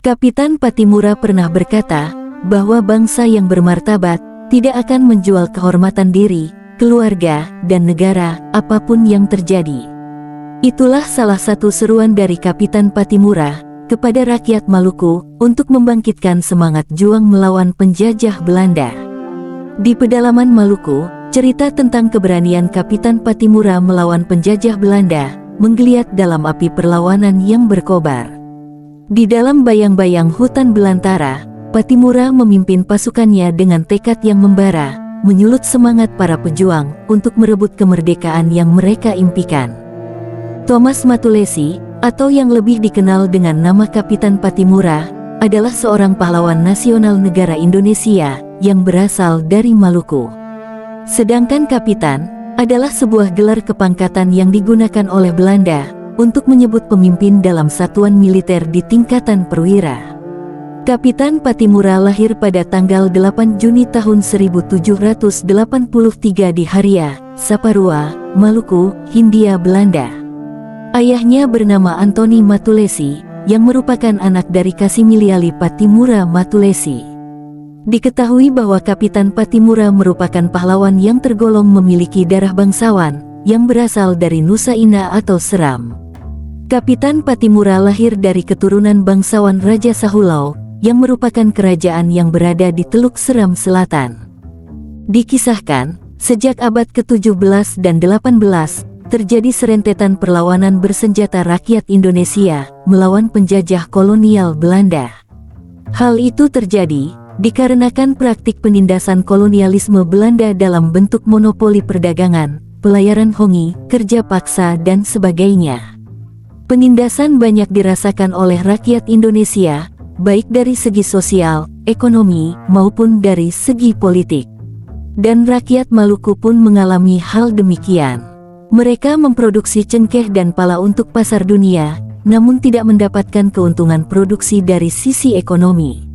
Kapitan Patimura pernah berkata bahwa bangsa yang bermartabat tidak akan menjual kehormatan diri, keluarga, dan negara, apapun yang terjadi. Itulah salah satu seruan dari Kapitan Patimura kepada rakyat Maluku untuk membangkitkan semangat juang melawan penjajah Belanda. Di pedalaman Maluku, cerita tentang keberanian Kapitan Patimura melawan penjajah Belanda menggeliat dalam api perlawanan yang berkobar. Di dalam bayang-bayang hutan belantara, Patimura memimpin pasukannya dengan tekad yang membara, menyulut semangat para pejuang untuk merebut kemerdekaan yang mereka impikan. Thomas Matulesi, atau yang lebih dikenal dengan nama Kapitan Patimura, adalah seorang pahlawan nasional negara Indonesia yang berasal dari Maluku. Sedangkan kapitan adalah sebuah gelar kepangkatan yang digunakan oleh Belanda untuk menyebut pemimpin dalam satuan militer di tingkatan perwira. Kapitan Patimura lahir pada tanggal 8 Juni tahun 1783 di Haria, Saparua, Maluku, Hindia Belanda. Ayahnya bernama Antoni Matulesi, yang merupakan anak dari Kasimiliali Patimura Matulesi. Diketahui bahwa Kapitan Patimura merupakan pahlawan yang tergolong memiliki darah bangsawan, yang berasal dari Nusa Ina atau Seram. Kapitan Patimura lahir dari keturunan bangsawan Raja Sahulau, yang merupakan kerajaan yang berada di Teluk Seram Selatan. Dikisahkan, sejak abad ke-17 dan 18, terjadi serentetan perlawanan bersenjata rakyat Indonesia melawan penjajah kolonial Belanda. Hal itu terjadi dikarenakan praktik penindasan kolonialisme Belanda dalam bentuk monopoli perdagangan, pelayaran hongi, kerja paksa, dan sebagainya. Penindasan banyak dirasakan oleh rakyat Indonesia, baik dari segi sosial, ekonomi, maupun dari segi politik. Dan rakyat Maluku pun mengalami hal demikian. Mereka memproduksi cengkeh dan pala untuk pasar dunia, namun tidak mendapatkan keuntungan produksi dari sisi ekonomi.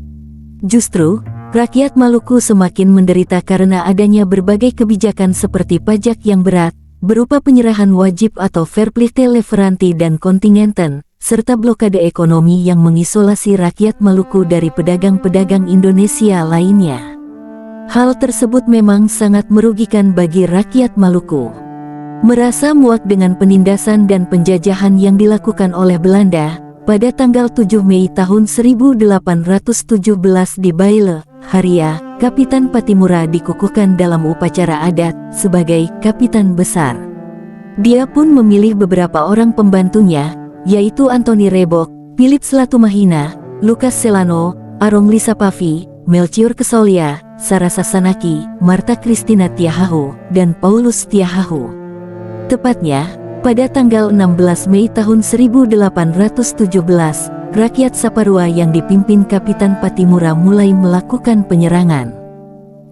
Justru, rakyat Maluku semakin menderita karena adanya berbagai kebijakan seperti pajak yang berat, berupa penyerahan wajib atau verplichte leveranti dan kontingenten, serta blokade ekonomi yang mengisolasi rakyat Maluku dari pedagang-pedagang Indonesia lainnya. Hal tersebut memang sangat merugikan bagi rakyat Maluku. Merasa muak dengan penindasan dan penjajahan yang dilakukan oleh Belanda, pada tanggal 7 Mei tahun 1817 di Baile, Haria, Kapitan Patimura dikukuhkan dalam upacara adat sebagai Kapitan Besar. Dia pun memilih beberapa orang pembantunya, yaitu Antoni Rebok, Philip Selatumahina, Lukas Selano, Arong Lisapavi, Melchior Kesolia, Sara Sasanaki, Marta Kristina Tiahahu, dan Paulus Tiahahu. Tepatnya, pada tanggal 16 Mei tahun 1817, rakyat Saparua yang dipimpin Kapitan Patimura mulai melakukan penyerangan.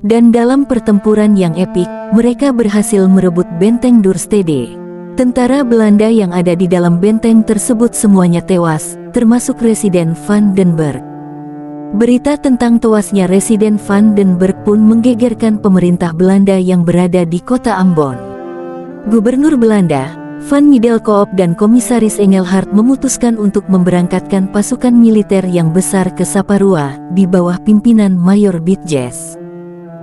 Dan dalam pertempuran yang epik, mereka berhasil merebut benteng Dorstede. Tentara Belanda yang ada di dalam benteng tersebut semuanya tewas, termasuk Residen Van den Berg. Berita tentang tewasnya Residen Van den Berg pun menggegerkan pemerintah Belanda yang berada di kota Ambon. Gubernur Belanda, Van Middelkoop dan Komisaris Engelhard memutuskan untuk memberangkatkan pasukan militer yang besar ke Saparua di bawah pimpinan Mayor Bitjes.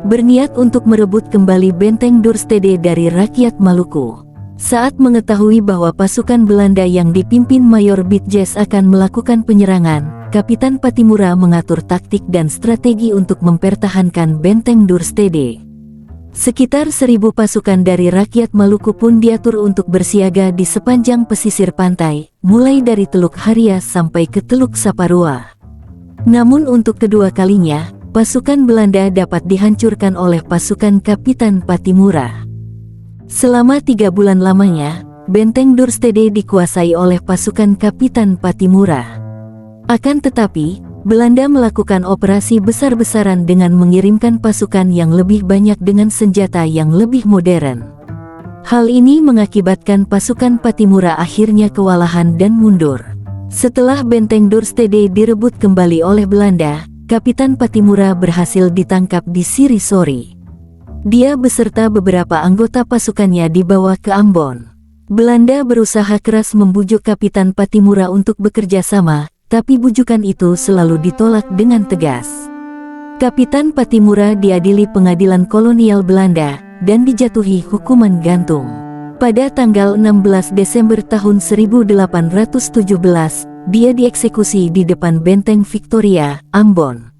Berniat untuk merebut kembali benteng Dorstede dari rakyat Maluku. Saat mengetahui bahwa pasukan Belanda yang dipimpin Mayor Bitjes akan melakukan penyerangan, Kapitan Patimura mengatur taktik dan strategi untuk mempertahankan benteng Dorstede. Sekitar 1000 pasukan dari rakyat Maluku pun diatur untuk bersiaga di sepanjang pesisir pantai, mulai dari Teluk Haria sampai ke Teluk Saparua. Namun untuk kedua kalinya, pasukan Belanda dapat dihancurkan oleh pasukan Kapitan Patimura. Selama 3 bulan lamanya, benteng Dorstede dikuasai oleh pasukan Kapitan Patimura. Akan tetapi, Belanda melakukan operasi besar-besaran dengan mengirimkan pasukan yang lebih banyak dengan senjata yang lebih modern. Hal ini mengakibatkan pasukan Patimura akhirnya kewalahan dan mundur. Setelah benteng Dorstede direbut kembali oleh Belanda, Kapitan Patimura berhasil ditangkap di Sirisori. Dia beserta beberapa anggota pasukannya dibawa ke Ambon. Belanda berusaha keras membujuk Kapitan Patimura untuk bekerja sama, tapi bujukan itu selalu ditolak dengan tegas. Kapitan Patimura diadili pengadilan kolonial Belanda dan dijatuhi hukuman gantung. Pada tanggal 16 Desember tahun 1817, dia dieksekusi di depan benteng Victoria, Ambon.